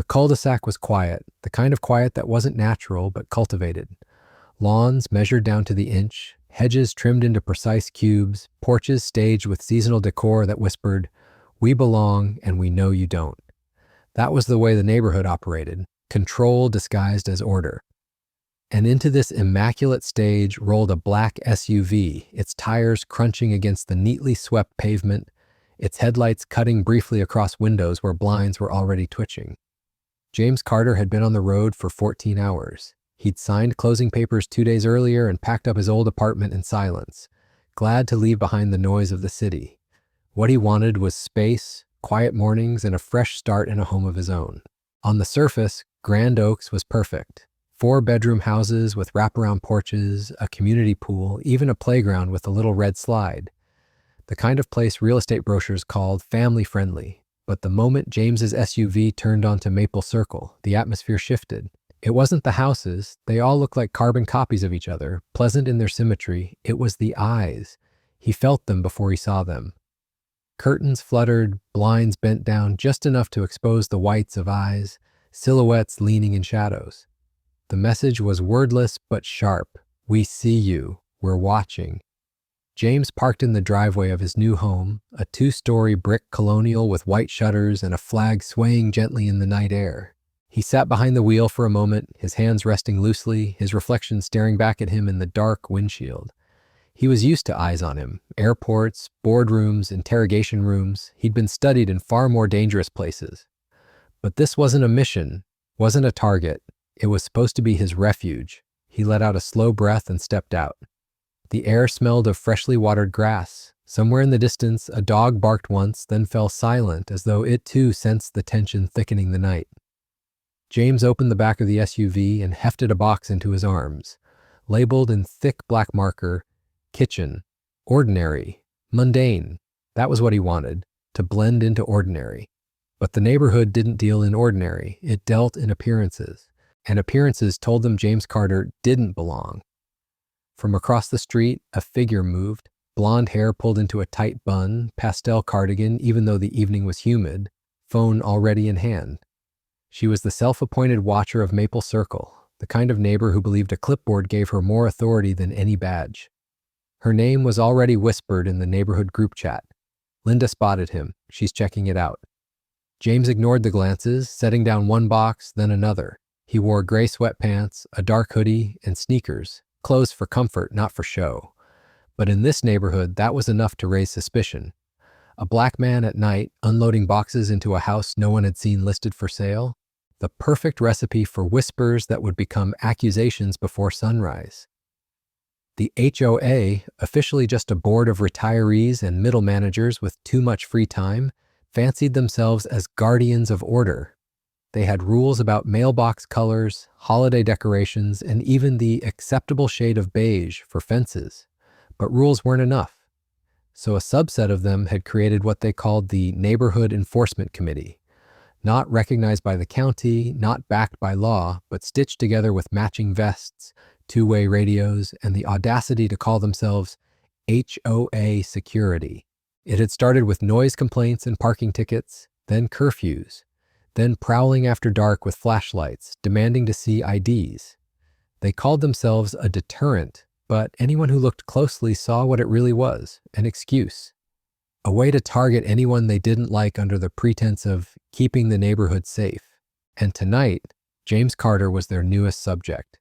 cul-de-sac was quiet, the kind of quiet that wasn't natural but cultivated. Lawns measured down to the inch, hedges trimmed into precise cubes, porches staged with seasonal decor that whispered, "We belong and we know you don't." That was the way the neighborhood operated, control disguised as order. And into this immaculate stage rolled a black SUV, its tires crunching against the neatly swept pavement, its headlights cutting briefly across windows where blinds were already twitching. James Carter had been on the road for 14 hours. He'd signed closing papers 2 days earlier and packed up his old apartment in silence, glad to leave behind the noise of the city. What he wanted was space, quiet mornings, and a fresh start in a home of his own. On the surface, Grand Oaks was perfect. 4-bedroom houses with wraparound porches, a community pool, even a playground with a little red slide. The kind of place real estate brochures called family-friendly. But the moment James's SUV turned onto Maple Circle, the atmosphere shifted. It wasn't the houses. They all looked like carbon copies of each other, pleasant in their symmetry. It was the eyes. He felt them before he saw them. Curtains fluttered, blinds bent down just enough to expose the whites of eyes, silhouettes leaning in shadows. The message was wordless but sharp. "We see you. We're watching." James parked in the driveway of his new home, a 2-story brick colonial with white shutters and a flag swaying gently in the night air. He sat behind the wheel for a moment, his hands resting loosely, his reflection staring back at him in the dark windshield. He was used to eyes on him, airports, boardrooms, interrogation rooms. He'd been studied in far more dangerous places. But this wasn't a mission, wasn't a target. It was supposed to be his refuge. He let out a slow breath and stepped out. The air smelled of freshly watered grass. Somewhere in the distance, a dog barked once, then fell silent as though it too sensed the tension thickening the night. James opened the back of the SUV and hefted a box into his arms. Labeled in thick black marker, "Kitchen." Ordinary. Mundane. That was what he wanted, to blend into ordinary. But the neighborhood didn't deal in ordinary. It dealt in appearances. And appearances told them James Carter didn't belong. From across the street, a figure moved, blonde hair pulled into a tight bun, pastel cardigan even though the evening was humid, phone already in hand. She was the self-appointed watcher of Maple Circle, the kind of neighbor who believed a clipboard gave her more authority than any badge. Her name was already whispered in the neighborhood group chat. Linda spotted him. She's checking it out. James ignored the glances, setting down one box, then another. He wore gray sweatpants, a dark hoodie, and sneakers, clothes for comfort, not for show. But in this neighborhood, that was enough to raise suspicion. A black man at night, unloading boxes into a house no one had seen listed for sale? The perfect recipe for whispers that would become accusations before sunrise. The HOA, officially just a board of retirees and middle managers with too much free time, fancied themselves as guardians of order. They had rules about mailbox colors, holiday decorations, and even the acceptable shade of beige for fences. But rules weren't enough. So a subset of them had created what they called the Neighborhood Enforcement Committee. Not recognized by the county, not backed by law, but stitched together with matching vests, two-way radios, and the audacity to call themselves HOA Security. It had started with noise complaints and parking tickets, then curfews, then prowling after dark with flashlights, demanding to see IDs. They called themselves a deterrent, but anyone who looked closely saw what it really was, an excuse. A way to target anyone they didn't like under the pretense of keeping the neighborhood safe. And tonight, James Carter was their newest subject.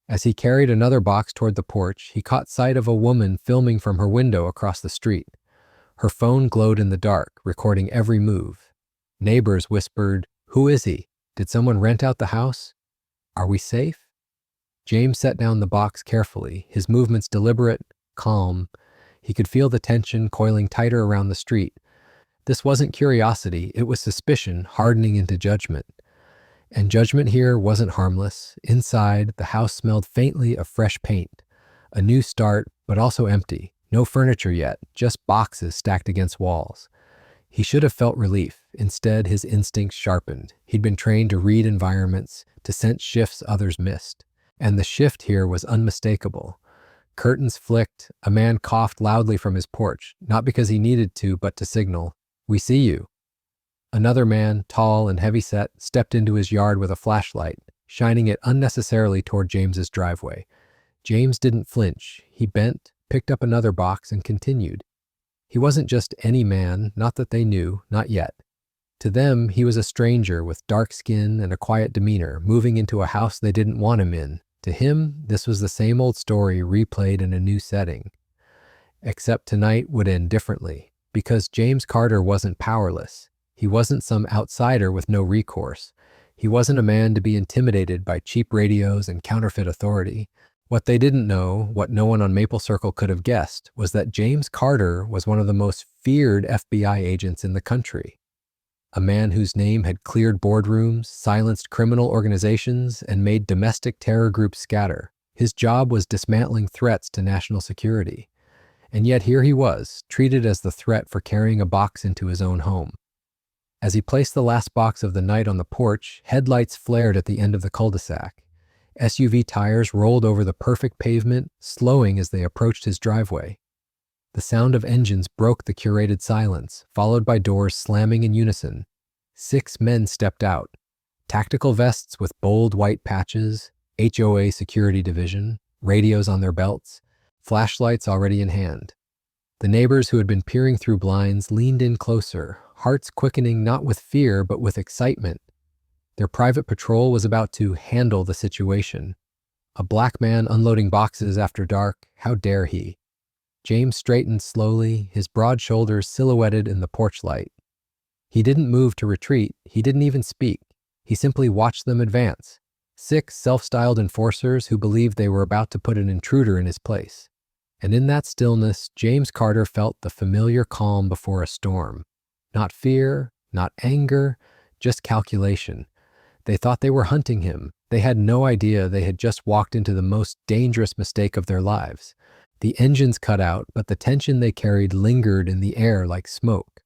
As he carried another box toward the porch, he caught sight of a woman filming from her window across the street. Her phone glowed in the dark, recording every move. Neighbors whispered, "Who is he? Did someone rent out the house? Are we safe?" James set down the box carefully, his movements deliberate, calm. He could feel the tension coiling tighter around the street. This wasn't curiosity, it was suspicion hardening into judgment. And judgment here wasn't harmless. Inside, the house smelled faintly of fresh paint. A new start, but also empty. No furniture yet, just boxes stacked against walls. He should have felt relief. Instead, his instincts sharpened. He'd been trained to read environments, to sense shifts others missed. And the shift here was unmistakable. Curtains flicked. A man coughed loudly from his porch, not because he needed to, but to signal, "We see you." Another man, tall and heavy-set, stepped into his yard with a flashlight, shining it unnecessarily toward James's driveway. James didn't flinch. He bent, picked up another box, and continued. He wasn't just any man, not that they knew, not yet. To them, he was a stranger with dark skin and a quiet demeanor, moving into a house they didn't want him in. To him, this was the same old story replayed in a new setting. Except tonight would end differently, because James Carter wasn't powerless. He wasn't some outsider with no recourse. He wasn't a man to be intimidated by cheap radios and counterfeit authority. What they didn't know, what no one on Maple Circle could have guessed, was that James Carter was one of the most feared FBI agents in the country. A man whose name had cleared boardrooms, silenced criminal organizations, and made domestic terror groups scatter. His job was dismantling threats to national security. And yet here he was, treated as the threat for carrying a box into his own home. As he placed the last box of the night on the porch, headlights flared at the end of the cul-de-sac. SUV tires rolled over the perfect pavement, slowing as they approached his driveway. The sound of engines broke the curated silence, followed by doors slamming in unison. 6 men stepped out, tactical vests with bold white patches, HOA Security Division, radios on their belts, flashlights already in hand. The neighbors who had been peering through blinds leaned in closer, hearts quickening not with fear but with excitement. Their private patrol was about to handle the situation. A black man unloading boxes after dark, how dare he? James straightened slowly, his broad shoulders silhouetted in the porch light. He didn't move to retreat, he didn't even speak. He simply watched them advance. 6 self-styled enforcers who believed they were about to put an intruder in his place. And in that stillness, James Carter felt the familiar calm before a storm. Not fear, not anger, just calculation. They thought they were hunting him. They had no idea they had just walked into the most dangerous mistake of their lives. The engines cut out, but the tension they carried lingered in the air like smoke.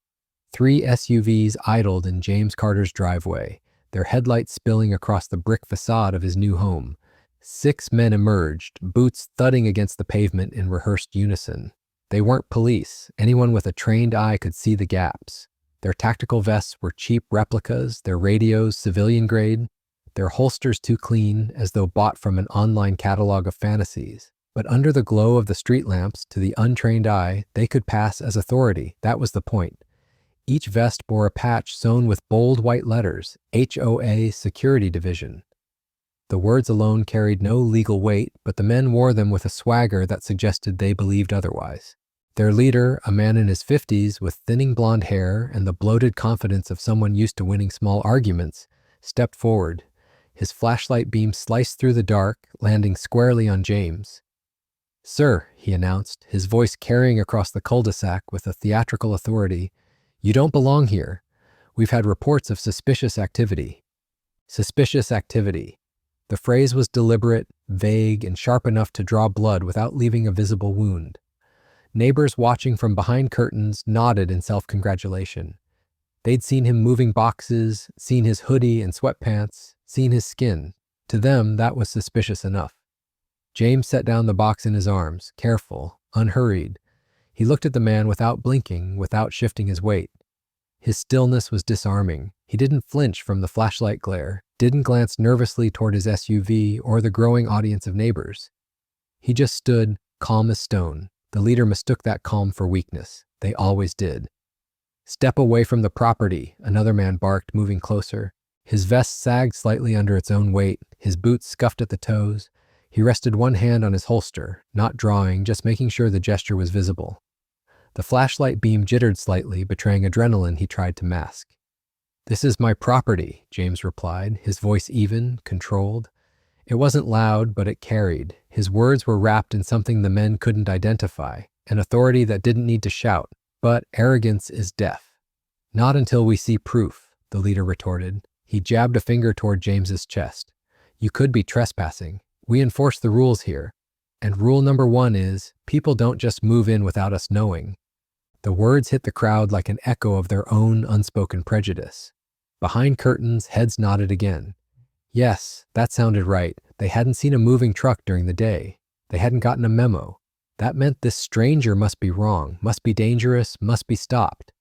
3 SUVs idled in James Carter's driveway, their headlights spilling across the brick facade of his new home. 6 men emerged, boots thudding against the pavement in rehearsed unison. They weren't police. Anyone with a trained eye could see the gaps. Their tactical vests were cheap replicas, their radios civilian grade, their holsters too clean, as though bought from an online catalog of fantasies. But under the glow of the street lamps, to the untrained eye, they could pass as authority. That was the point. Each vest bore a patch sewn with bold white letters, HOA Security Division. The words alone carried no legal weight, but the men wore them with a swagger that suggested they believed otherwise. Their leader, a man in his 50s with thinning blonde hair and the bloated confidence of someone used to winning small arguments, stepped forward. His flashlight beam sliced through the dark, landing squarely on James. "Sir," he announced, his voice carrying across the cul-de-sac with a theatrical authority, "you don't belong here. We've had reports of suspicious activity." Suspicious activity. The phrase was deliberate, vague, and sharp enough to draw blood without leaving a visible wound. Neighbors watching from behind curtains nodded in self-congratulation. They'd seen him moving boxes, seen his hoodie and sweatpants, seen his skin. To them, that was suspicious enough. James set down the box in his arms, careful, unhurried. He looked at the man without blinking, without shifting his weight. His stillness was disarming. He didn't flinch from the flashlight glare, didn't glance nervously toward his SUV or the growing audience of neighbors. He just stood, calm as stone. The leader mistook that calm for weakness. They always did. "Step away from the property," another man barked, moving closer. His vest sagged slightly under its own weight, his boots scuffed at the toes. He rested one hand on his holster, not drawing, just making sure the gesture was visible. The flashlight beam jittered slightly, betraying adrenaline he tried to mask. "This is my property," James replied, his voice even, controlled. It wasn't loud, but it carried. His words were wrapped in something the men couldn't identify, an authority that didn't need to shout. But arrogance is deaf. "Not until we see proof," the leader retorted. He jabbed a finger toward James's chest. "You could be trespassing. We enforce the rules here. And rule number 1 is, people don't just move in without us knowing." The words hit the crowd like an echo of their own unspoken prejudice. Behind curtains, heads nodded again. Yes, that sounded right. They hadn't seen a moving truck during the day. They hadn't gotten a memo. That meant this stranger must be wrong, must be dangerous, must be stopped.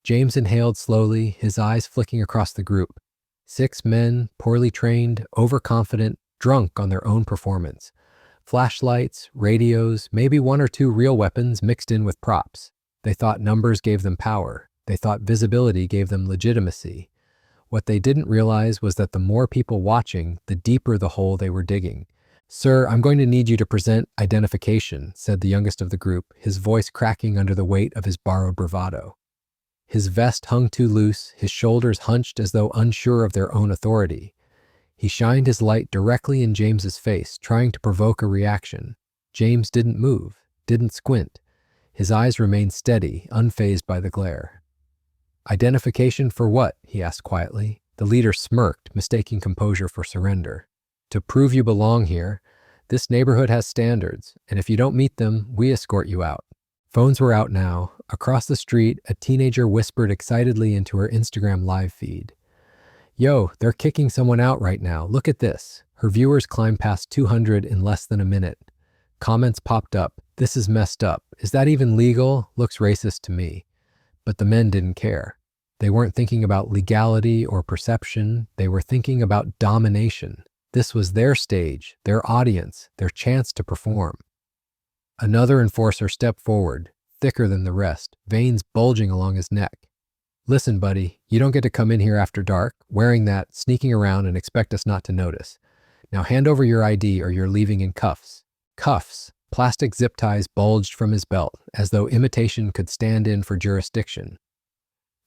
James inhaled slowly, his eyes flicking across the group. 6 men, poorly trained, overconfident, drunk on their own performance. Flashlights, radios, maybe 1 or 2 real weapons mixed in with props. They thought numbers gave them power. They thought visibility gave them legitimacy. What they didn't realize was that the more people watching, the deeper the hole they were digging. "Sir, I'm going to need you to present identification," said the youngest of the group, his voice cracking under the weight of his borrowed bravado. His vest hung too loose, his shoulders hunched as though unsure of their own authority. He shined his light directly in James's face, trying to provoke a reaction. James didn't move, didn't squint. His eyes remained steady, unfazed by the glare. "Identification for what?" he asked quietly. The leader smirked, mistaking composure for surrender. "To prove you belong here. This neighborhood has standards, and if you don't meet them, we escort you out." Phones were out now. Across the street, a teenager whispered excitedly into her Instagram live feed. "Yo, they're kicking someone out right now. Look at this." Her viewers climbed past 200 in less than a minute. Comments popped up. "This is messed up. Is that even legal? Looks racist to me." But the men didn't care. They weren't thinking about legality or perception. They were thinking about domination. This was their stage, their audience, their chance to perform. Another enforcer stepped forward, thicker than the rest, veins bulging along his neck. "Listen, buddy, you don't get to come in here after dark, wearing that, sneaking around, and expect us not to notice. Now hand over your ID or you're leaving in cuffs." Cuffs. Plastic zip ties bulged from his belt, as though imitation could stand in for jurisdiction.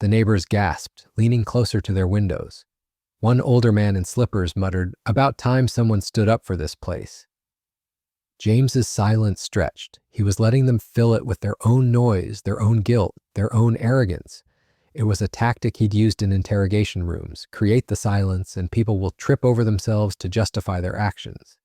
The neighbors gasped, leaning closer to their windows. One older man in slippers muttered, "About time someone stood up for this place." James's silence stretched. He was letting them fill it with their own noise, their own guilt, their own arrogance. It was a tactic he'd used in interrogation rooms: create the silence, and people will trip over themselves to justify their actions.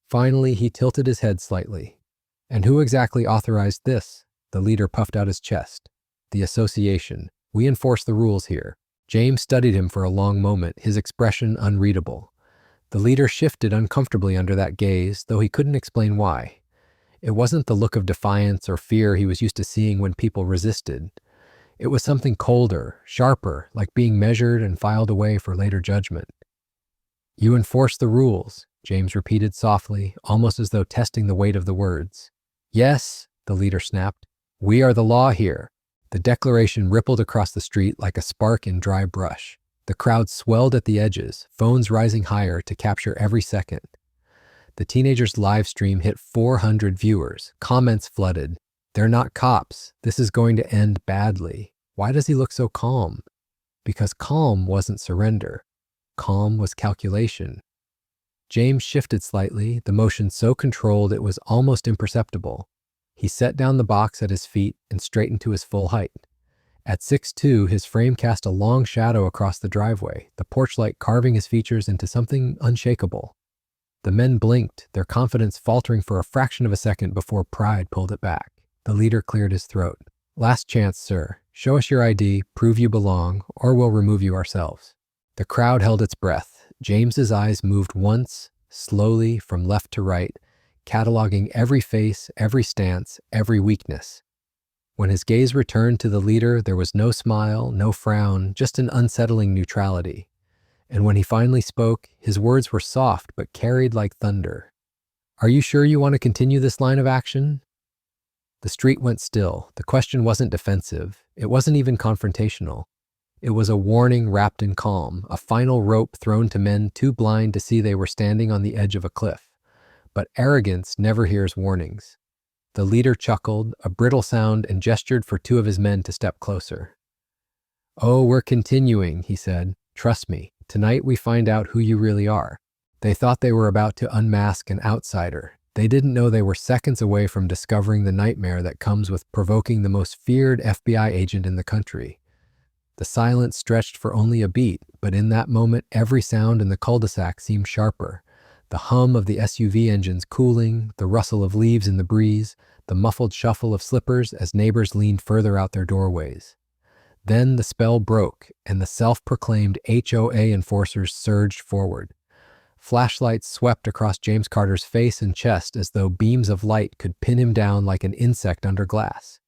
Finally, he tilted his head slightly. "And who exactly authorized this?" The leader puffed out his chest. "The association. We enforce the rules here." James studied him for a long moment, his expression unreadable. The leader shifted uncomfortably under that gaze, though he couldn't explain why. It wasn't the look of defiance or fear he was used to seeing when people resisted. It was something colder, sharper, like being measured and filed away for later judgment. "You enforce the rules," James repeated softly, almost as though testing the weight of the words. "Yes," the leader snapped. "We are the law here." The declaration rippled across the street like a spark in dry brush. The crowd swelled at the edges, phones rising higher to capture every second. The teenager's live stream hit 400 viewers. Comments flooded. "They're not cops. This is going to end badly. Why does he look so calm?" Because calm wasn't surrender. Calm was calculation. James shifted slightly, the motion so controlled it was almost imperceptible. He set down the box at his feet and straightened to his full height. At 6'2", his frame cast a long shadow across the driveway, the porch light carving his features into something unshakable. The men blinked, their confidence faltering for a fraction of a second before pride pulled it back. The leader cleared his throat. "Last chance, sir. Show us your ID, prove you belong, or we'll remove you ourselves." The crowd held its breath. James's eyes moved once, slowly, from left to right, cataloging every face, every stance, every weakness. When his gaze returned to the leader, there was no smile, no frown, just an unsettling neutrality. And when he finally spoke, his words were soft but carried like thunder. "Are you sure you want to continue this line of action?" The street went still. The question wasn't defensive. It wasn't even confrontational. It was a warning wrapped in calm, a final rope thrown to men too blind to see they were standing on the edge of a cliff. But arrogance never hears warnings. The leader chuckled, a brittle sound, and gestured for 2 of his men to step closer. "Oh, we're continuing," he said. "Trust me, tonight we find out who you really are." They thought they were about to unmask an outsider. They didn't know they were seconds away from discovering the nightmare that comes with provoking the most feared FBI agent in the country. The silence stretched for only a beat, but in that moment, every sound in the cul-de-sac seemed sharper. The hum of the SUV engines cooling, the rustle of leaves in the breeze, the muffled shuffle of slippers as neighbors leaned further out their doorways. Then the spell broke, and the self-proclaimed HOA enforcers surged forward. Flashlights swept across James Carter's face and chest as though beams of light could pin him down like an insect under glass.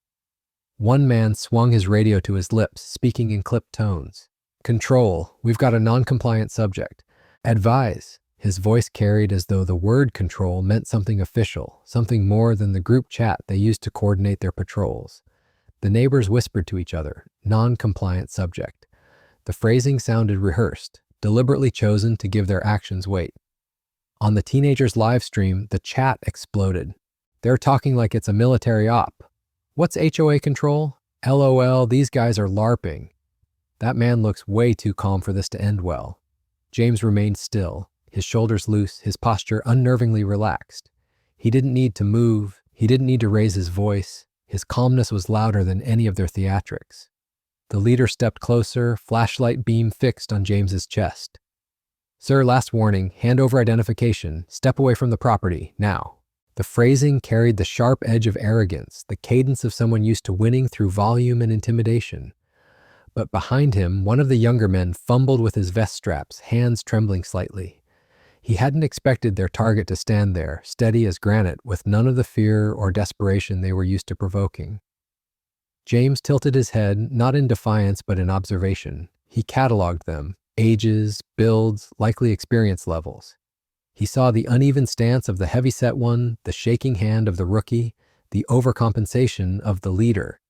One man swung his radio to his lips, speaking in clipped tones. "Control, we've got a non-compliant subject. Advise." His voice carried as though the word control meant something official, something more than the group chat they used to coordinate their patrols. The neighbors whispered to each other, "Non-compliant subject." The phrasing sounded rehearsed, deliberately chosen to give their actions weight. On the teenagers' live stream, the chat exploded. "They're talking like it's a military op. What's HOA control? LOL, these guys are LARPing." "That man looks way too calm for this to end well." James remained still, his shoulders loose, his posture unnervingly relaxed. He didn't need to move, he didn't need to raise his voice. His calmness was louder than any of their theatrics. The leader stepped closer, flashlight beam fixed on James's chest. "Sir, last warning, hand over identification, step away from the property, now." The phrasing carried the sharp edge of arrogance, the cadence of someone used to winning through volume and intimidation. But behind him, one of the younger men fumbled with his vest straps, hands trembling slightly. He hadn't expected their target to stand there, steady as granite, with none of the fear or desperation they were used to provoking. James tilted his head, not in defiance but in observation. He cataloged them, ages, builds, likely experience levels. He saw the uneven stance of the heavyset one, the shaking hand of the rookie, the overcompensation of the leader.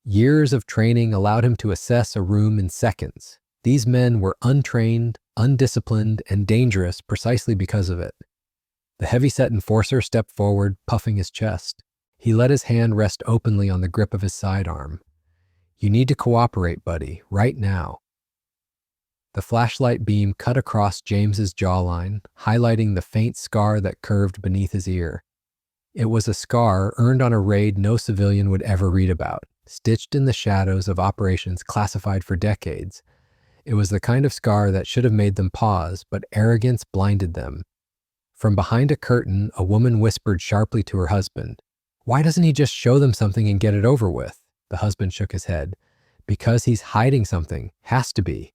Years of training allowed him to assess a room in seconds. These men were untrained, undisciplined, and dangerous precisely because of it. The heavyset enforcer stepped forward, puffing his chest. He let his hand rest openly on the grip of his sidearm. "You need to cooperate, buddy, right now." The flashlight beam cut across James's jawline, highlighting the faint scar that curved beneath his ear. It was a scar earned on a raid no civilian would ever read about, stitched in the shadows of operations classified for decades. It was the kind of scar that should have made them pause, but arrogance blinded them. From behind a curtain, a woman whispered sharply to her husband. "Why doesn't he just show them something and get it over with?" The husband shook his head. "Because he's hiding something. Has to be."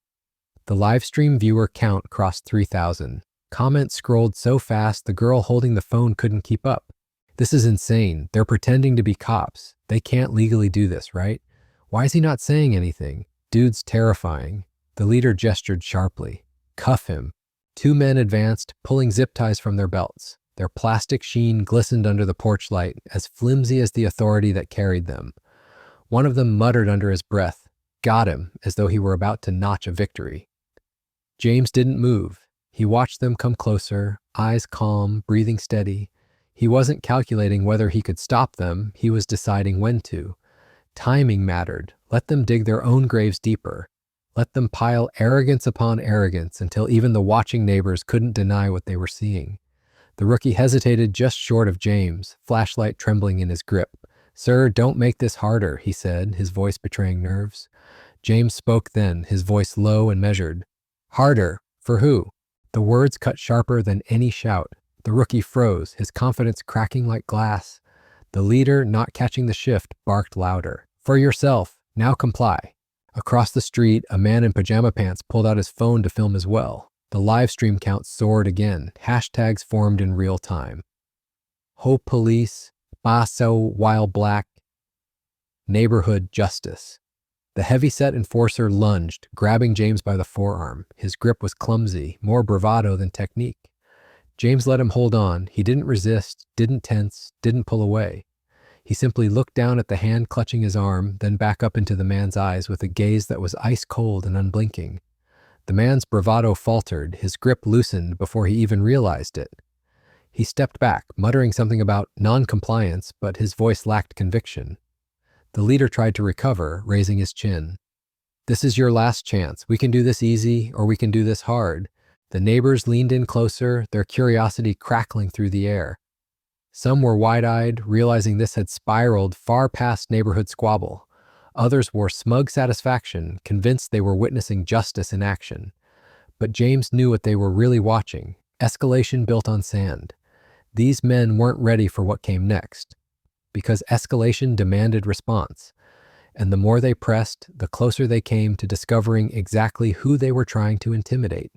The livestream viewer count crossed 3,000. Comments scrolled so fast the girl holding the phone couldn't keep up. "This is insane. They're pretending to be cops. They can't legally do this, right? Why is he not saying anything? Dude's terrifying." The leader gestured sharply. "Cuff him." Two men advanced, pulling zip ties from their belts. Their plastic sheen glistened under the porch light, as flimsy as the authority that carried them. One of them muttered under his breath, "Got him," as though he were about to notch a victory. James didn't move. He watched them come closer, eyes calm, breathing steady. He wasn't calculating whether he could stop them, he was deciding when to. Timing mattered. Let them dig their own graves deeper. Let them pile arrogance upon arrogance until even the watching neighbors couldn't deny what they were seeing. The rookie hesitated just short of James, flashlight trembling in his grip. "Sir, don't make this harder," he said, his voice betraying nerves. James spoke then, his voice low and measured. "Harder? For who?" The words cut sharper than any shout. The rookie froze, his confidence cracking like glass. The leader, not catching the shift, barked louder. "For yourself. Now comply." Across the street, a man in pajama pants pulled out his phone to film as well. The live stream count soared again. Hashtags formed in real time. Hope Police, Baso While Black, Neighborhood Justice. The heavyset enforcer lunged, grabbing James by the forearm. His grip was clumsy, more bravado than technique. James let him hold on. He didn't resist, didn't tense, didn't pull away. He simply looked down at the hand clutching his arm, then back up into the man's eyes with a gaze that was ice cold and unblinking. The man's bravado faltered, his grip loosened before he even realized it. He stepped back, muttering something about non-compliance, but his voice lacked conviction. The leader tried to recover, raising his chin. "This is your last chance. We can do this easy, or we can do this hard." The neighbors leaned in closer, their curiosity crackling through the air. Some were wide-eyed, realizing this had spiraled far past neighborhood squabble. Others wore smug satisfaction, convinced they were witnessing justice in action. But James knew what they were really watching: escalation built on sand. These men weren't ready for what came next, because escalation demanded response. And the more they pressed, the closer they came to discovering exactly who they were trying to intimidate.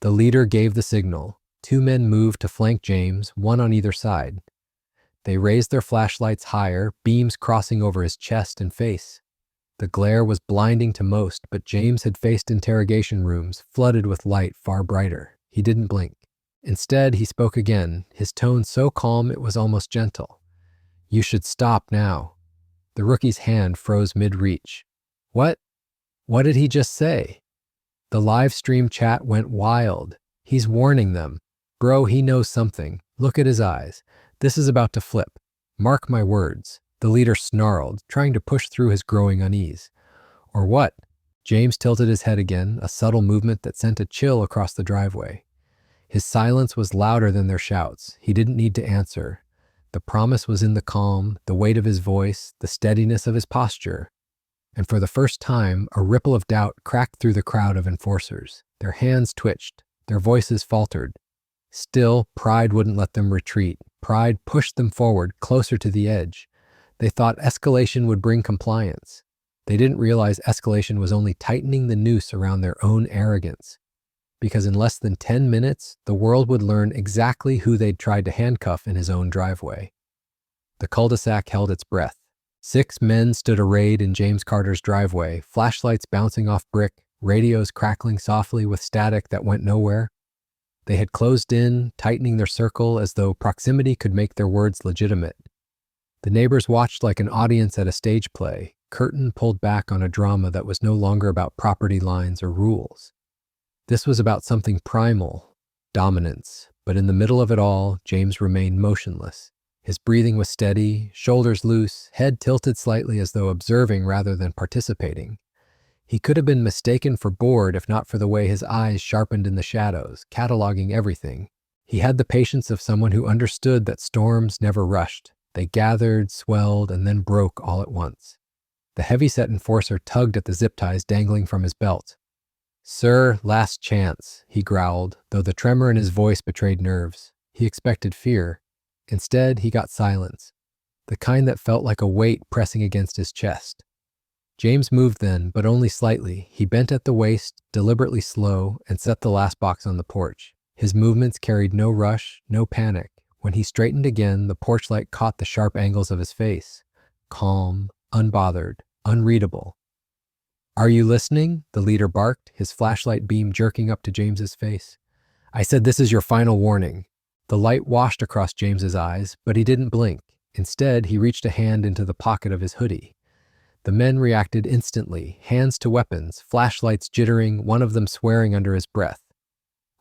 The leader gave the signal. Two men moved to flank James, one on either side. They raised their flashlights higher, beams crossing over his chest and face. The glare was blinding to most, but James had faced interrogation rooms flooded with light far brighter. He didn't blink. Instead, he spoke again, his tone so calm it was almost gentle. "You should stop now." The rookie's hand froze mid-reach. What? What did he just say? The live stream chat went wild. He's warning them. Bro, he knows something. Look at his eyes. This is about to flip. Mark my words. The leader snarled, trying to push through his growing unease. Or what? James tilted his head again, a subtle movement that sent a chill across the driveway. His silence was louder than their shouts. He didn't need to answer. The promise was in the calm, the weight of his voice, the steadiness of his posture. And for the first time, a ripple of doubt cracked through the crowd of enforcers. Their hands twitched, their voices faltered. Still, pride wouldn't let them retreat. Pride pushed them forward, closer to the edge. They thought escalation would bring compliance. They didn't realize escalation was only tightening the noose around their own arrogance. Because in less than 10 minutes, the world would learn exactly who they'd tried to handcuff in his own driveway. The cul-de-sac held its breath. 6 men stood arrayed in James Carter's driveway, flashlights bouncing off brick, radios crackling softly with static that went nowhere. They had closed in, tightening their circle as though proximity could make their words legitimate. The neighbors watched like an audience at a stage play, curtain pulled back on a drama that was no longer about property lines or rules. This was about something primal, dominance, but in the middle of it all, James remained motionless. His breathing was steady, shoulders loose, head tilted slightly as though observing rather than participating. He could have been mistaken for bored if not for the way his eyes sharpened in the shadows, cataloging everything. He had the patience of someone who understood that storms never rushed. They gathered, swelled, and then broke all at once. The heavy-set enforcer tugged at the zip ties dangling from his belt. "Sir, last chance," he growled, though the tremor in his voice betrayed nerves. He expected fear. Instead, he got silence, the kind that felt like a weight pressing against his chest. James moved then, but only slightly. He bent at the waist, deliberately slow, and set the last box on the porch. His movements carried no rush, no panic. When he straightened again, the porch light caught the sharp angles of his face. Calm, unbothered, unreadable. "Are you listening?" the leader barked, his flashlight beam jerking up to James's face. "I said this is your final warning." The light washed across James's eyes, but he didn't blink. Instead, he reached a hand into the pocket of his hoodie. The men reacted instantly, hands to weapons, flashlights jittering, one of them swearing under his breath.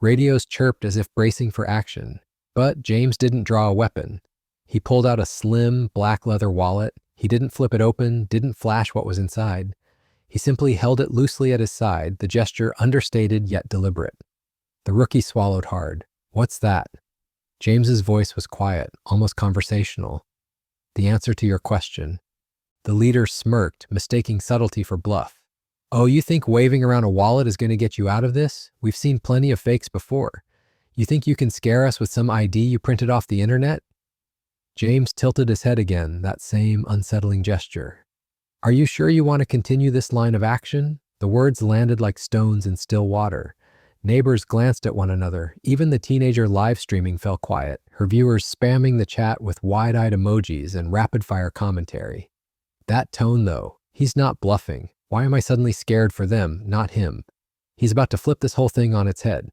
Radios chirped as if bracing for action, but James didn't draw a weapon. He pulled out a slim, black leather wallet. He didn't flip it open, didn't flash what was inside. He simply held it loosely at his side, the gesture understated yet deliberate. The rookie swallowed hard. "What's that?" James's voice was quiet, almost conversational. "The answer to your question." The leader smirked, mistaking subtlety for bluff. "Oh, you think waving around a wallet is going to get you out of this? We've seen plenty of fakes before. You think you can scare us with some ID you printed off the internet?" James tilted his head again, that same unsettling gesture. "Are you sure you want to continue this line of action?" The words landed like stones in still water. Neighbors glanced at one another. Even the teenager live streaming fell quiet, her viewers spamming the chat with wide-eyed emojis and rapid-fire commentary. That tone, though, he's not bluffing. Why am I suddenly scared for them, not him? He's about to flip this whole thing on its head.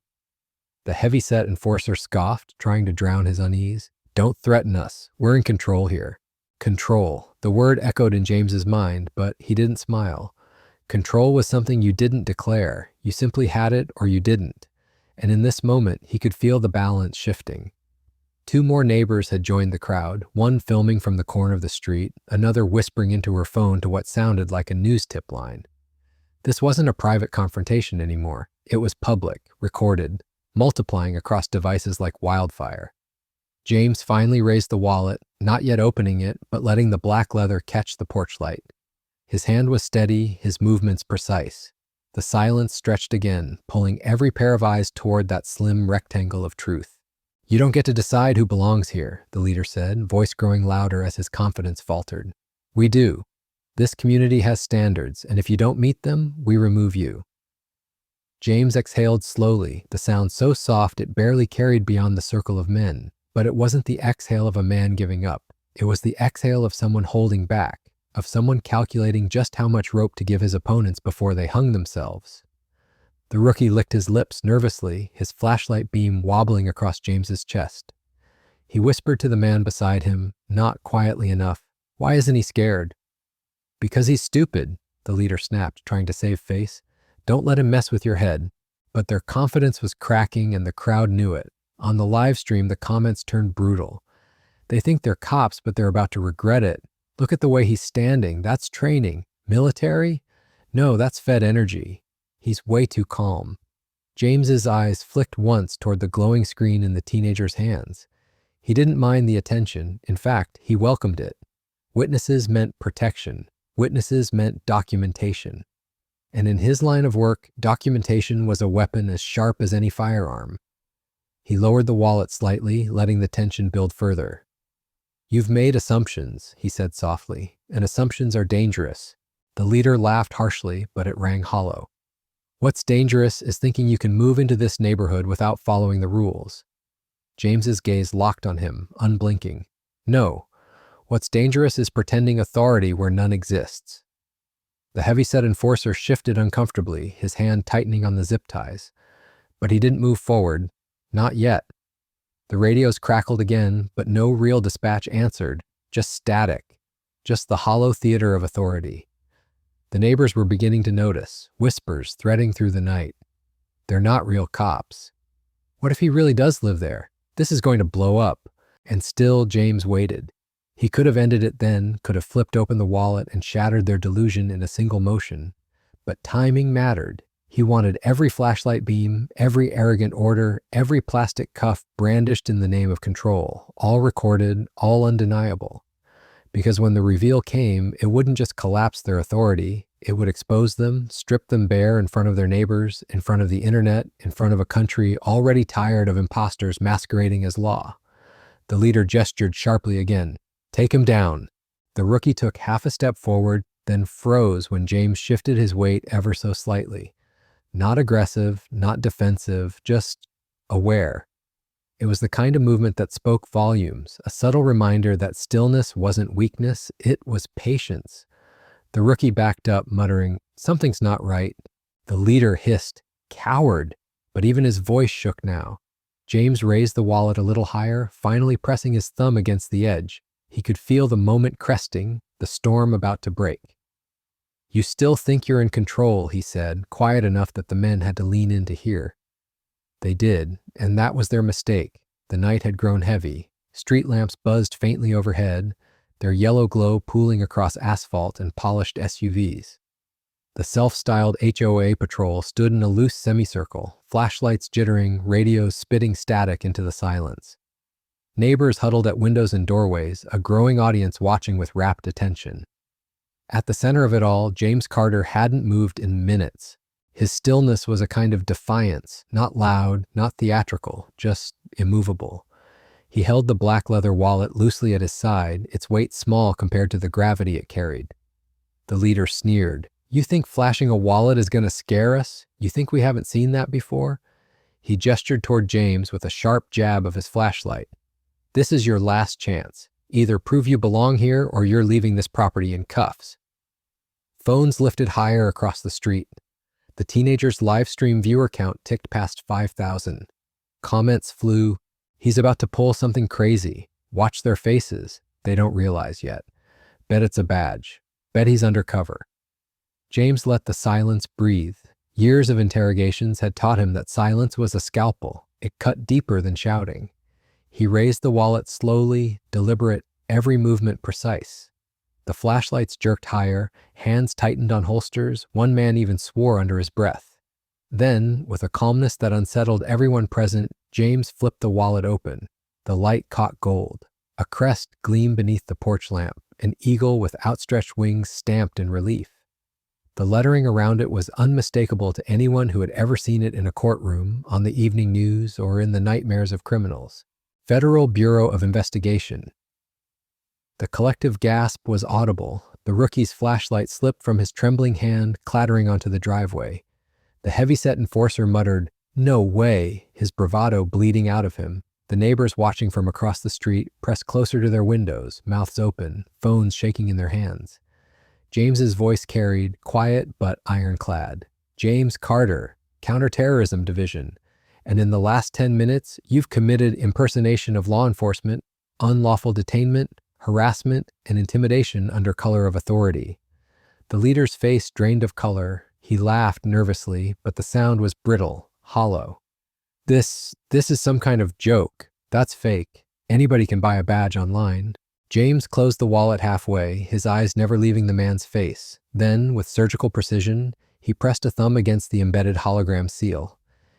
The heavy-set enforcer scoffed, trying to drown his unease. "Don't threaten us. We're in control here." Control. The word echoed in James's mind, but he didn't smile. Control was something you didn't declare. You simply had it or you didn't. And in this moment, he could feel the balance shifting. 2 more neighbors had joined the crowd, one filming from the corner of the street, another whispering into her phone to what sounded like a news tip line. This wasn't a private confrontation anymore. It was public, recorded, multiplying across devices like wildfire. James finally raised the wallet, not yet opening it, but letting the black leather catch the porch light. His hand was steady, his movements precise. The silence stretched again, pulling every pair of eyes toward that slim rectangle of truth. "You don't get to decide who belongs here," the leader said, voice growing louder as his confidence faltered. "We do. This community has standards, and if you don't meet them, we remove you." James exhaled slowly, the sound so soft it barely carried beyond the circle of men. But it wasn't the exhale of a man giving up. It was the exhale of someone holding back, of someone calculating just how much rope to give his opponents before they hung themselves. The rookie licked his lips nervously, his flashlight beam wobbling across James's chest. He whispered to the man beside him, not quietly enough, "Why isn't he scared?" "Because he's stupid," the leader snapped, trying to save face. "Don't let him mess with your head." But their confidence was cracking and the crowd knew it. On the live stream, the comments turned brutal. "They think they're cops, but they're about to regret it. Look at the way he's standing. That's training. Military? No, that's Fed energy. He's way too calm." James's eyes flicked once toward the glowing screen in the teenager's hands. He didn't mind the attention. In fact, he welcomed it. Witnesses meant protection. Witnesses meant documentation. And in his line of work, documentation was a weapon as sharp as any firearm. He lowered the wallet slightly, letting the tension build further. "You've made assumptions," he said softly, "and assumptions are dangerous." The leader laughed harshly, but it rang hollow. "What's dangerous is thinking you can move into this neighborhood without following the rules." James's gaze locked on him, unblinking. "No. What's dangerous is pretending authority where none exists." The heavy-set enforcer shifted uncomfortably, his hand tightening on the zip ties. But he didn't move forward. Not yet. The radios crackled again, but no real dispatch answered, just static, just the hollow theater of authority. The neighbors were beginning to notice, whispers threading through the night. "They're not real cops. What if he really does live there? This is going to blow up." And still James waited. He could have ended it then, could have flipped open the wallet and shattered their delusion in a single motion. But timing mattered. He wanted every flashlight beam, every arrogant order, every plastic cuff brandished in the name of control, all recorded, all undeniable. Because when the reveal came, it wouldn't just collapse their authority, it would expose them, strip them bare in front of their neighbors, in front of the internet, in front of a country already tired of imposters masquerading as law. The leader gestured sharply again. "Take him down." The rookie took half a step forward, then froze when James shifted his weight ever so slightly. Not aggressive, not defensive, just aware. It was the kind of movement that spoke volumes, a subtle reminder that stillness wasn't weakness, it was patience. The rookie backed up, muttering, "Something's not right." The leader hissed, "Coward!" But even his voice shook now. James raised the wallet a little higher, finally pressing his thumb against the edge. He could feel the moment cresting, the storm about to break. "You still think you're in control," he said, quiet enough that the men had to lean in to hear. They did, and that was their mistake. The night had grown heavy. Street lamps buzzed faintly overhead, their yellow glow pooling across asphalt and polished SUVs. The self-styled HOA patrol stood in a loose semicircle, flashlights jittering, radios spitting static into the silence. Neighbors huddled at windows and doorways, a growing audience watching with rapt attention. At the center of it all, James Carter hadn't moved in minutes. His stillness was a kind of defiance, not loud, not theatrical, just immovable. He held the black leather wallet loosely at his side, its weight small compared to the gravity it carried. The leader sneered. "You think flashing a wallet is going to scare us? You think we haven't seen that before?" He gestured toward James with a sharp jab of his flashlight. "This is your last chance. Either prove you belong here or you're leaving this property in cuffs." Phones lifted higher across the street. The teenager's live stream viewer count ticked past 5,000. Comments flew. "He's about to pull something crazy. Watch their faces. They don't realize yet. Bet it's a badge. Bet he's undercover." James let the silence breathe. Years of interrogations had taught him that silence was a scalpel. It cut deeper than shouting. He raised the wallet slowly, deliberate, every movement precise. The flashlights jerked higher, hands tightened on holsters, one man even swore under his breath. Then, with a calmness that unsettled everyone present, James flipped the wallet open. The light caught gold. A crest gleamed beneath the porch lamp, an eagle with outstretched wings stamped in relief. The lettering around it was unmistakable to anyone who had ever seen it in a courtroom, on the evening news, or in the nightmares of criminals. Federal Bureau of Investigation. The collective gasp was audible. The rookie's flashlight slipped from his trembling hand, clattering onto the driveway. The heavy-set enforcer muttered, "No way," his bravado bleeding out of him. The neighbors watching from across the street pressed closer to their windows, mouths open, phones shaking in their hands. James's voice carried, quiet but ironclad. James Carter, Counterterrorism Division. And in the last 10 minutes, you've committed impersonation of law enforcement, unlawful detainment, harassment, and intimidation under color of authority. The leader's face drained of color. He laughed nervously, but the sound was brittle, hollow. This is some kind of joke. That's fake. Anybody can buy a badge online. James closed the wallet halfway, his eyes never leaving the man's face. Then, with surgical precision, he pressed a thumb against the embedded hologram seal.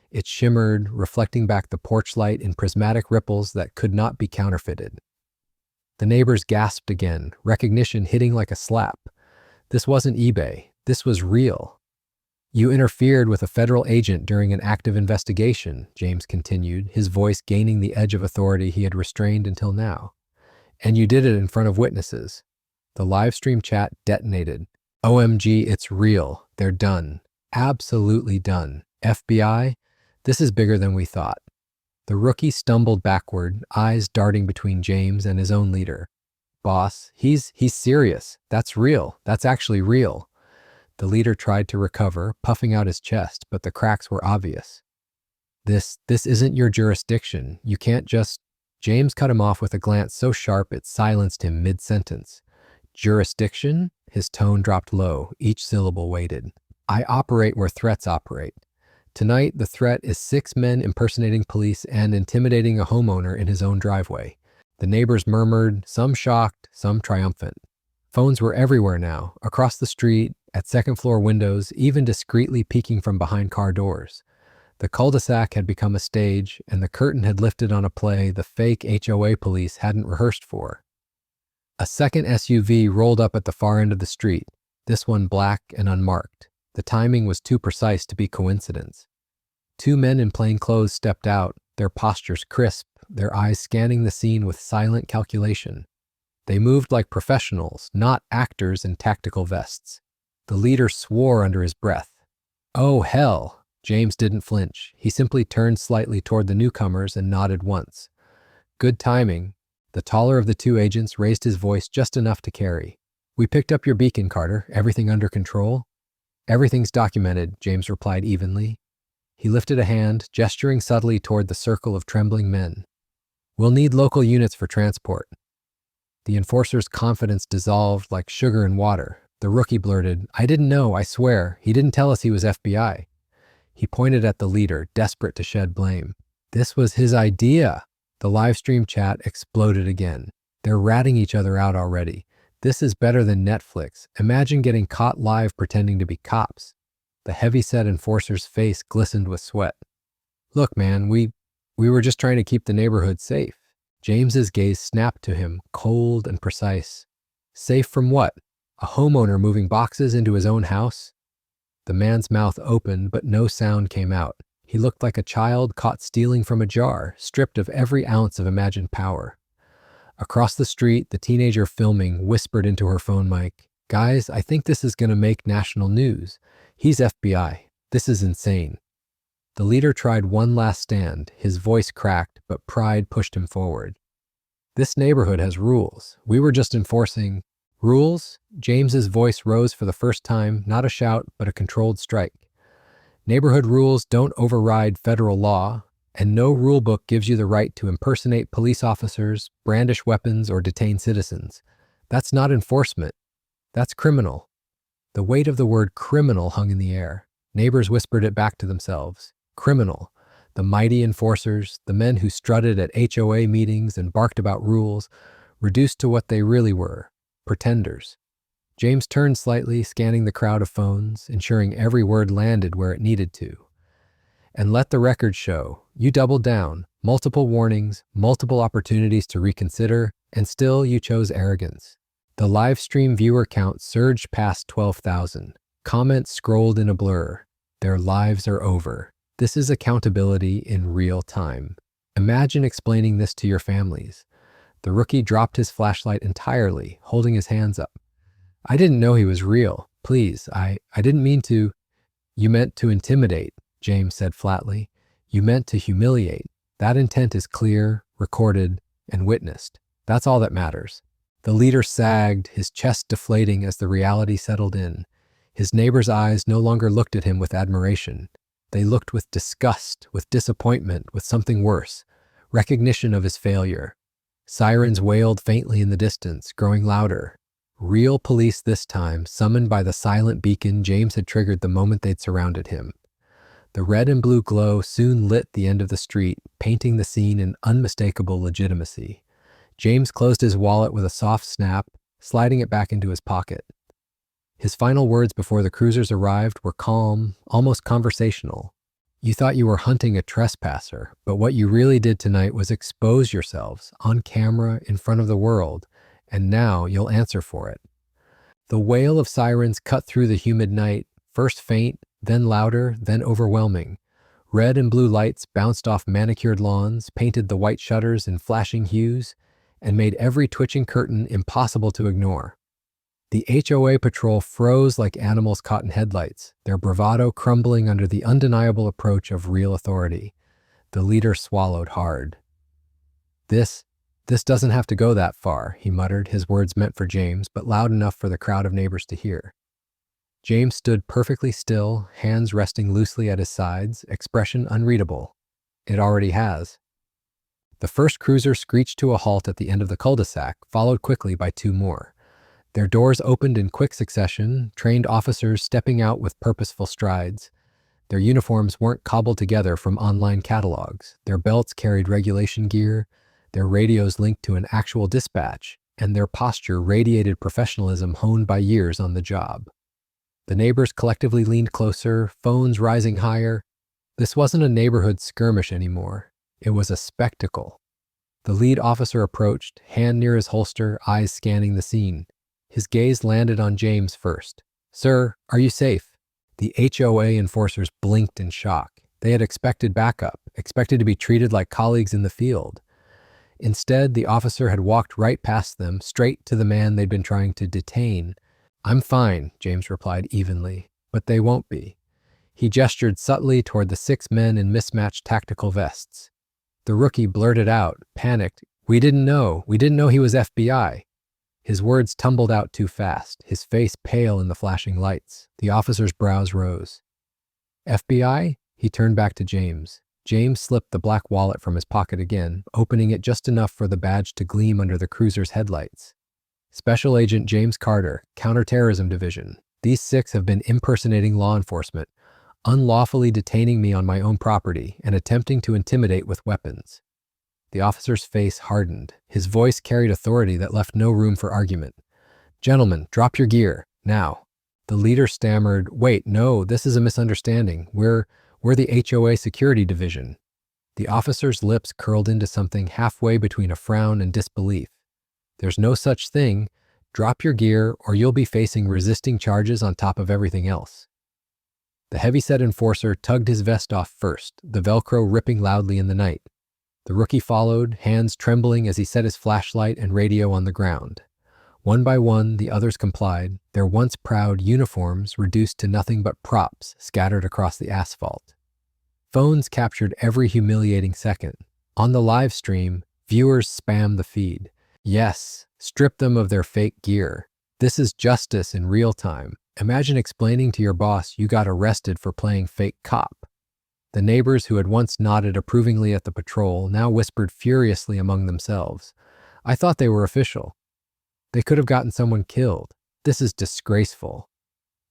It shimmered, reflecting back the porch light in prismatic ripples that could not be counterfeited. The neighbors gasped again, recognition hitting like a slap. This wasn't eBay. This was real. You interfered with a federal agent during an active investigation, James continued, his voice gaining the edge of authority he had restrained until now. And you did it in front of witnesses. The livestream chat detonated. OMG, it's real. They're done. Absolutely done. FBI, this is bigger than we thought. The rookie stumbled backward, eyes darting between James and his own leader. Boss, he's serious. That's real. That's actually real. The leader tried to recover, puffing out his chest, but the cracks were obvious. This isn't your jurisdiction. You can't just... James cut him off with a glance so sharp it silenced him mid-sentence. Jurisdiction? His tone dropped low, each syllable weighted. I operate where threats operate. Tonight, the threat is 6 men impersonating police and intimidating a homeowner in his own driveway. The neighbors murmured, some shocked, some triumphant. Phones were everywhere now, across the street, at second-floor windows, even discreetly peeking from behind car doors. The cul-de-sac had become a stage, and the curtain had lifted on a play the fake HOA police hadn't rehearsed for. A second SUV rolled up at the far end of the street, this one black and unmarked. The timing was too precise to be coincidence. 2 men in plain clothes stepped out, their postures crisp, their eyes scanning the scene with silent calculation. They moved like professionals, not actors in tactical vests. The leader swore under his breath. Oh, hell! James didn't flinch. He simply turned slightly toward the newcomers and nodded once. Good timing. The taller of the 2 agents raised his voice just enough to carry. We picked up your beacon, Carter. Everything under control? Everything's documented, James replied evenly. He lifted a hand, gesturing subtly toward the circle of trembling men. We'll need local units for transport. The enforcer's confidence dissolved like sugar in water. The rookie blurted, I didn't know, I swear. He didn't tell us he was FBI. He pointed at the leader, desperate to shed blame. This was his idea. The livestream chat exploded again. They're ratting each other out already. This is better than Netflix. Imagine getting caught live pretending to be cops. The heavy-set enforcer's face glistened with sweat. Look, man, we were just trying to keep the neighborhood safe. James's gaze snapped to him, cold and precise. Safe from what? A homeowner moving boxes into his own house? The man's mouth opened, but no sound came out. He looked like a child caught stealing from a jar, stripped of every ounce of imagined power. Across the street, the teenager filming whispered into her phone mic, Guys, I think this is going to make national news. He's FBI. This is insane. The leader tried one last stand. His voice cracked, but pride pushed him forward. This neighborhood has rules. We were just enforcing... Rules? James's voice rose for the first time, not a shout, but a controlled strike. Neighborhood rules don't override federal law, and no rulebook gives you the right to impersonate police officers, brandish weapons, or detain citizens. That's not enforcement. That's criminal. The weight of the word criminal hung in the air. Neighbors whispered it back to themselves. Criminal. The mighty enforcers, the men who strutted at HOA meetings and barked about rules, reduced to what they really were. Pretenders. James turned slightly, scanning the crowd of phones, ensuring every word landed where it needed to. And let the record show, you doubled down, multiple warnings, multiple opportunities to reconsider, and still you chose arrogance. The live stream viewer count surged past 12,000. Comments scrolled in a blur. Their lives are over. This is accountability in real time. Imagine explaining this to your families. The rookie dropped his flashlight entirely, holding his hands up. I didn't know he was real. Please, I didn't mean to... You meant to intimidate, James said flatly. You meant to humiliate. That intent is clear, recorded, and witnessed. That's all that matters. The leader sagged, his chest deflating as the reality settled in. His neighbor's eyes no longer looked at him with admiration. They looked with disgust, with disappointment, with something worse, recognition of his failure. Sirens wailed faintly in the distance, growing louder. Real police this time, summoned by the silent beacon James had triggered the moment they'd surrounded him. The red and blue glow soon lit the end of the street, painting the scene in unmistakable legitimacy. James closed his wallet with a soft snap, sliding it back into his pocket. His final words before the cruisers arrived were calm, almost conversational. You thought you were hunting a trespasser, but what you really did tonight was expose yourselves on camera in front of the world, and now you'll answer for it. The wail of sirens cut through the humid night, first faint, then louder, then overwhelming. Red and blue lights bounced off manicured lawns, painted the white shutters in flashing hues, and made every twitching curtain impossible to ignore. The HOA patrol froze like animals caught in headlights, their bravado crumbling under the undeniable approach of real authority. The leader swallowed hard. This doesn't have to go that far, he muttered, his words meant for James, but loud enough for the crowd of neighbors to hear. James stood perfectly still, hands resting loosely at his sides, expression unreadable. It already has. The first cruiser screeched to a halt at the end of the cul-de-sac, followed quickly by two more. Their doors opened in quick succession, trained officers stepping out with purposeful strides. Their uniforms weren't cobbled together from online catalogs. Their belts carried regulation gear, their radios linked to an actual dispatch, and their posture radiated professionalism honed by years on the job. The neighbors collectively leaned closer, phones rising higher. This wasn't a neighborhood skirmish anymore. It was a spectacle. The lead officer approached, hand near his holster, eyes scanning the scene. His gaze landed on James first. "Sir, are you safe?" The HOA enforcers blinked in shock. They had expected backup, expected to be treated like colleagues in the field. Instead, the officer had walked right past them, straight to the man they'd been trying to detain. "I'm fine," James replied evenly, "but they won't be." He gestured subtly toward the 6 men in mismatched tactical vests. The rookie blurted out, panicked, We didn't know he was FBI." His words tumbled out too fast, his face pale in the flashing lights. The officer's brows rose. "FBI?" He turned back to James. James slipped the black wallet from his pocket again, opening it just enough for the badge to gleam under the cruiser's headlights. "Special Agent James Carter, Counterterrorism Division. These 6 have been impersonating law enforcement, unlawfully detaining me on my own property and attempting to intimidate with weapons." The officer's face hardened. His voice carried authority that left no room for argument. "Gentlemen, drop your gear, now." The leader stammered, "Wait, no, this is a misunderstanding. We're the HOA Security Division." The officer's lips curled into something halfway between a frown and disbelief. "There's no such thing. Drop your gear or you'll be facing resisting charges on top of everything else." The heavy-set enforcer tugged his vest off first, the Velcro ripping loudly in the night. The rookie followed, hands trembling as he set his flashlight and radio on the ground. One by one, the others complied, their once proud uniforms reduced to nothing but props scattered across the asphalt. Phones captured every humiliating second. On the live stream, viewers spammed the feed. Yes, strip them of their fake gear. This is justice in real time. Imagine explaining to your boss you got arrested for playing fake cop. The neighbors who had once nodded approvingly at the patrol now whispered furiously among themselves. "I thought they were official. They could have gotten someone killed. This is disgraceful."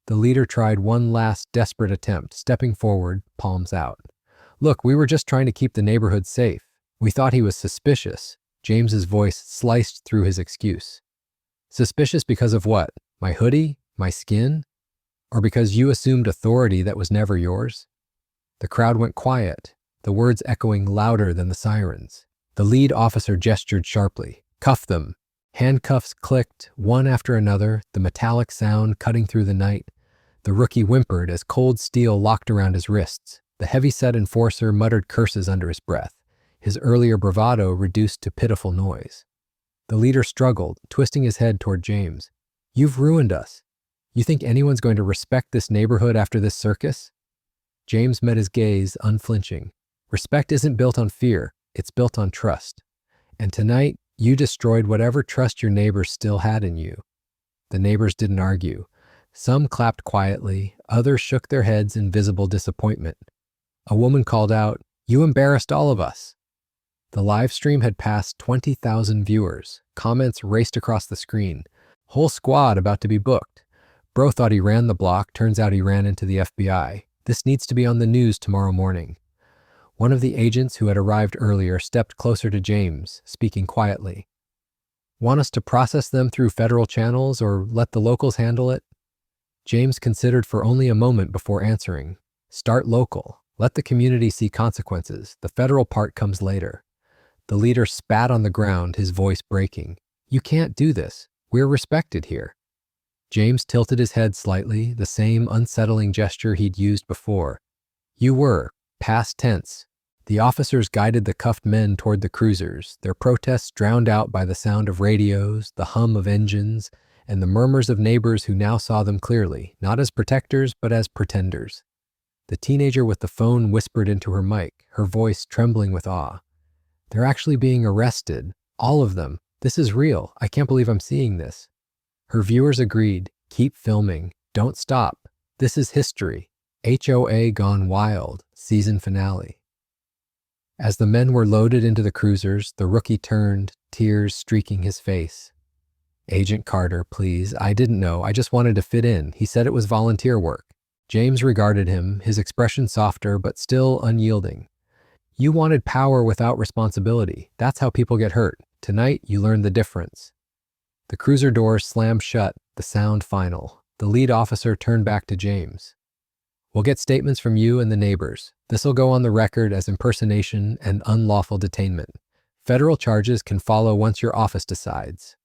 The leader tried one last desperate attempt, stepping forward, palms out. "Look, we were just trying to keep the neighborhood safe. We thought he was suspicious." James's voice sliced through his excuse. "Suspicious because of what? My hoodie? My skin? Or because you assumed authority that was never yours?" The crowd went quiet, the words echoing louder than the sirens. The lead officer gestured sharply. "Cuff them." Handcuffs clicked, one after another, the metallic sound cutting through the night. The rookie whimpered as cold steel locked around his wrists. The heavy-set enforcer muttered curses under his breath, his earlier bravado reduced to pitiful noise. The leader struggled, twisting his head toward James. "You've ruined us. You think anyone's going to respect this neighborhood after this circus?" James met his gaze, unflinching. "Respect isn't built on fear. It's built on trust. And tonight, you destroyed whatever trust your neighbors still had in you. The neighbors didn't argue. Some clapped quietly, others shook their heads in visible disappointment. A woman called out, "You embarrassed all of us." The live stream had passed 20,000 viewers. Comments raced across the screen. Whole squad about to be booked. Bro thought he ran the block, turns out he ran into the FBI. This needs to be on the news tomorrow morning. One of the agents who had arrived earlier stepped closer to James, speaking quietly. "Want us to process them through federal channels or let the locals handle it?" James considered for only a moment before answering. "Start local. Let the community see consequences. The federal part comes later." The leader spat on the ground, his voice breaking. "You can't do this. We're respected here." James tilted his head slightly, the same unsettling gesture he'd used before. "You were. Past tense." The officers guided the cuffed men toward the cruisers, their protests drowned out by the sound of radios, the hum of engines, and the murmurs of neighbors who now saw them clearly, not as protectors, but as pretenders. The teenager with the phone whispered into her mic, her voice trembling with awe. "They're actually being arrested. All of them. This is real. I can't believe I'm seeing this." Her viewers agreed. "Keep filming. Don't stop. This is history. HOA Gone Wild, season finale." As the men were loaded into the cruisers, the rookie turned, tears streaking his face. "Agent Carter, please. I didn't know. I just wanted to fit in. He said it was volunteer work." James regarded him, his expression softer but still unyielding. "You wanted power without responsibility. That's how people get hurt. Tonight, you learned the difference." The cruiser doors slammed shut, the sound final. The lead officer turned back to James. "We'll get statements from you and the neighbors. This'll go on the record as impersonation and unlawful detainment. Federal charges can follow once your office decides."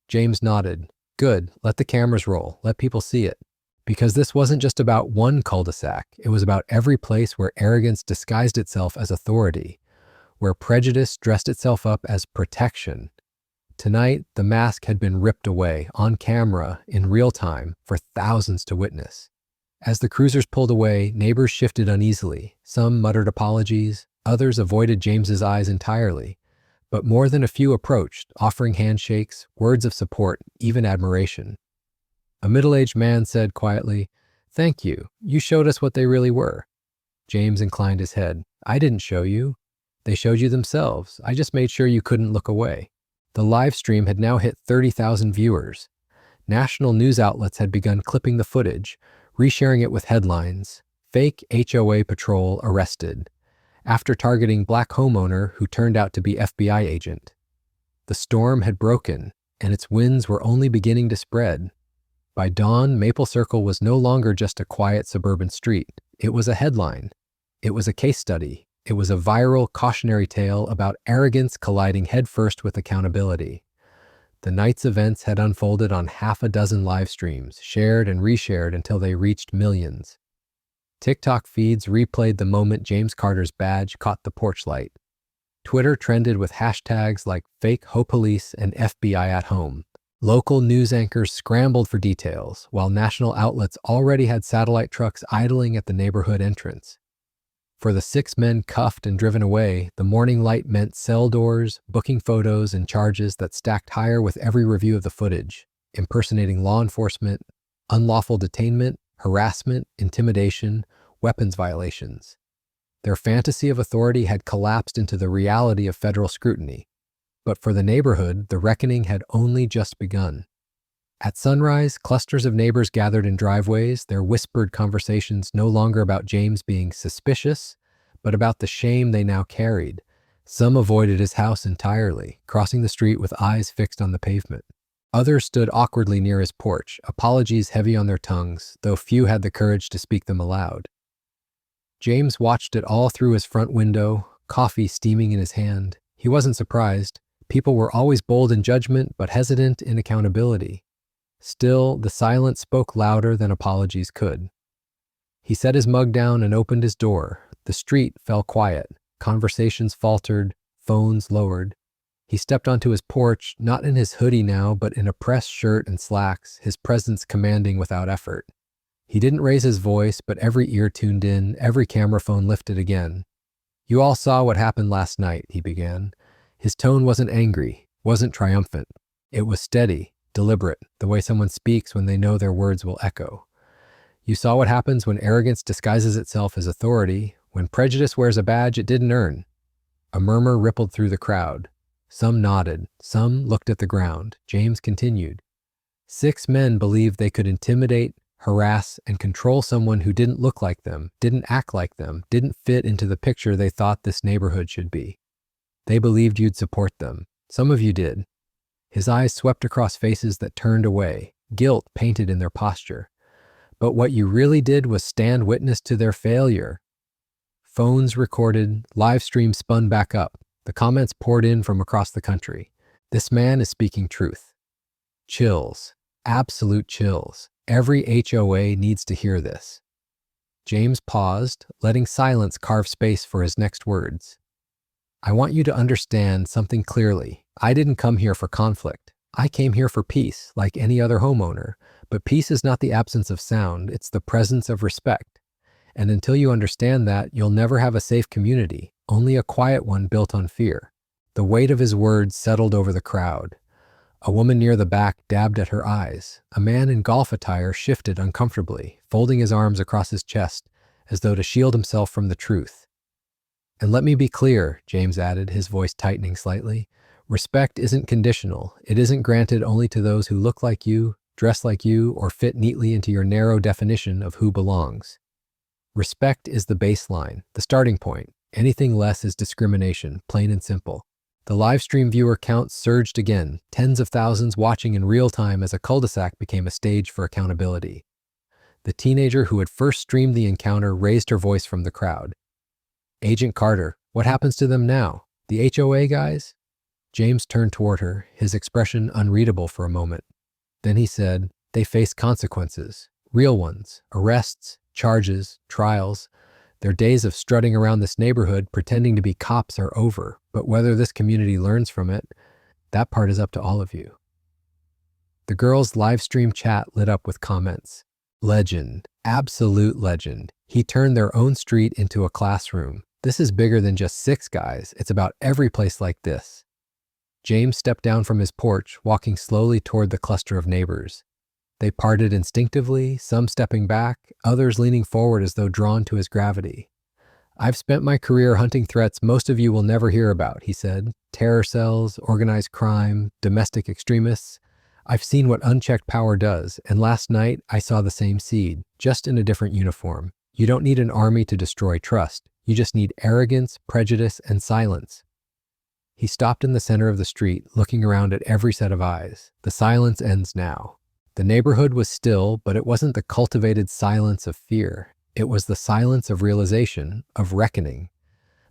James nodded. "Good. Let the cameras roll. Let people see it." Because this wasn't just about one cul-de-sac. It was about every place where arrogance disguised itself as authority, where prejudice dressed itself up as protection. Tonight, the mask had been ripped away, on camera, in real time, for thousands to witness. As the cruisers pulled away, neighbors shifted uneasily. Some muttered apologies, others avoided James's eyes entirely. But more than a few approached, offering handshakes, words of support, even admiration. A middle-aged man said quietly, "Thank you. You showed us what they really were." James inclined his head. "I didn't show you. They showed you themselves. I just made sure you couldn't look away." The live stream had now hit 30,000 viewers. National news outlets had begun clipping the footage, resharing it with headlines, "Fake HOA patrol arrested," after targeting black homeowner who turned out to be FBI agent. The storm had broken, and its winds were only beginning to spread. By dawn, Maple Circle was no longer just a quiet suburban street. It was a headline. It was a case study. It was a viral cautionary tale about arrogance colliding headfirst with accountability. The night's events had unfolded on half a dozen live streams, shared and reshared until they reached millions. TikTok feeds replayed the moment James Carter's badge caught the porch light. Twitter trended with hashtags like fake HO police and FBI at home. Local news anchors scrambled for details, while national outlets already had satellite trucks idling at the neighborhood entrance. For the 6 men cuffed and driven away, the morning light meant cell doors, booking photos, and charges that stacked higher with every review of the footage, impersonating law enforcement, unlawful detainment, harassment, intimidation, weapons violations. Their fantasy of authority had collapsed into the reality of federal scrutiny. But for the neighborhood, the reckoning had only just begun. At sunrise, clusters of neighbors gathered in driveways, their whispered conversations no longer about James being suspicious, but about the shame they now carried. Some avoided his house entirely, crossing the street with eyes fixed on the pavement. Others stood awkwardly near his porch, apologies heavy on their tongues, though few had the courage to speak them aloud. James watched it all through his front window, coffee steaming in his hand. He wasn't surprised. People were always bold in judgment, but hesitant in accountability. Still, the silence spoke louder than apologies could. He set his mug down and opened his door. The street fell quiet. Conversations faltered, phones lowered. He stepped onto his porch, not in his hoodie now, but in a pressed shirt and slacks, his presence commanding without effort. He didn't raise his voice, but every ear tuned in, every camera phone lifted again. You all saw what happened last night, he began. His tone wasn't angry, wasn't triumphant. It was steady, deliberate, the way someone speaks when they know their words will echo. You saw what happens when arrogance disguises itself as authority, when prejudice wears a badge it didn't earn. A murmur rippled through the crowd. Some nodded, some looked at the ground. James continued. 6 men believed they could intimidate, harass, and control someone who didn't look like them, didn't act like them, didn't fit into the picture they thought this neighborhood should be. They believed you'd support them. Some of you did. His eyes swept across faces that turned away, guilt painted in their posture. But what you really did was stand witness to their failure. Phones recorded, live stream spun back up. The comments poured in from across the country. This man is speaking truth. Chills. Absolute chills. Every HOA needs to hear this. James paused, letting silence carve space for his next words. I want you to understand something clearly. I didn't come here for conflict. I came here for peace, like any other homeowner. But peace is not the absence of sound, it's the presence of respect. And until you understand that, you'll never have a safe community, only a quiet one built on fear. The weight of his words settled over the crowd. A woman near the back dabbed at her eyes. A man in golf attire shifted uncomfortably, folding his arms across his chest, as though to shield himself from the truth. And let me be clear, James added, his voice tightening slightly. Respect isn't conditional. It isn't granted only to those who look like you, dress like you, or fit neatly into your narrow definition of who belongs. Respect is the baseline, the starting point. Anything less is discrimination, plain and simple. The live stream viewer count surged again, tens of thousands watching in real time as a cul-de-sac became a stage for accountability. The teenager who had first streamed the encounter raised her voice from the crowd. Agent Carter, what happens to them now? The HOA guys? James turned toward her, his expression unreadable for a moment. Then he said, they face consequences, real ones, arrests, charges, trials. Their days of strutting around this neighborhood pretending to be cops are over, but whether this community learns from it, that part is up to all of you. The girls' live stream chat lit up with comments. Legend, absolute legend. He turned their own street into a classroom. This is bigger than just 6 guys. It's about every place like this. James stepped down from his porch, walking slowly toward the cluster of neighbors. They parted instinctively, some stepping back, others leaning forward as though drawn to his gravity. I've spent my career hunting threats most of you will never hear about, he said. Terror cells, organized crime, domestic extremists. I've seen what unchecked power does, and last night I saw the same seed, just in a different uniform. You don't need an army to destroy trust. You just need arrogance, prejudice, and silence. He stopped in the center of the street, looking around at every set of eyes. The silence ends now. The neighborhood was still, but it wasn't the cultivated silence of fear. It was the silence of realization, of reckoning.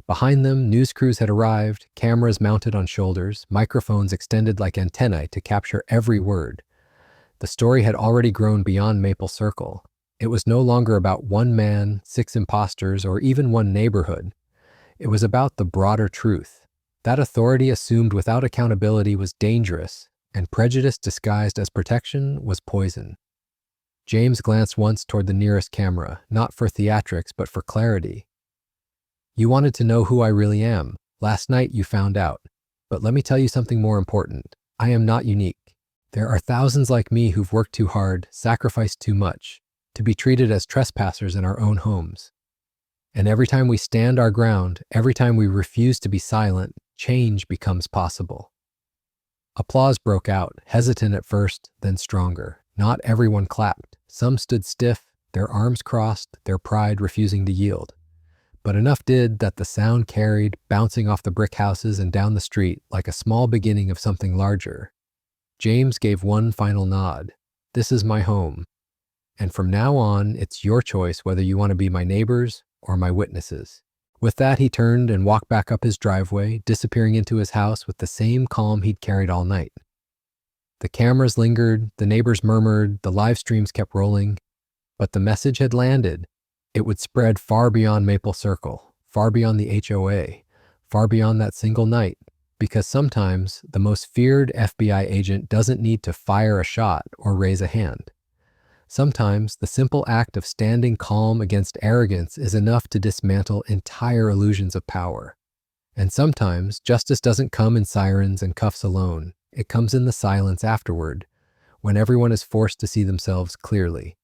Behind them, news crews had arrived, cameras mounted on shoulders, microphones extended like antennae to capture every word. The story had already grown beyond Maple Circle. It was no longer about one man, 6 imposters, or even one neighborhood. It was about the broader truth. That authority assumed without accountability was dangerous, and prejudice disguised as protection was poison. James glanced once toward the nearest camera, not for theatrics, but for clarity. You wanted to know who I really am. Last night you found out. But let me tell you something more important. I am not unique. There are thousands like me who've worked too hard, sacrificed too much, to be treated as trespassers in our own homes. And every time we stand our ground, every time we refuse to be silent, change becomes possible. Applause broke out, hesitant at first, then stronger. Not everyone clapped. Some stood stiff, their arms crossed, their pride refusing to yield. But enough did that the sound carried, bouncing off the brick houses and down the street like a small beginning of something larger. James gave one final nod. This is my home. And from now on, it's your choice whether you want to be my neighbors or my witnesses. With that, he turned and walked back up his driveway, disappearing into his house with the same calm he'd carried all night. The cameras lingered, the neighbors murmured, the live streams kept rolling, but the message had landed. It would spread far beyond Maple Circle, far beyond the HOA, far beyond that single night, because sometimes the most feared FBI agent doesn't need to fire a shot or raise a hand. Sometimes the simple act of standing calm against arrogance is enough to dismantle entire illusions of power. And sometimes justice doesn't come in sirens and cuffs alone. It comes in the silence afterward, when everyone is forced to see themselves clearly.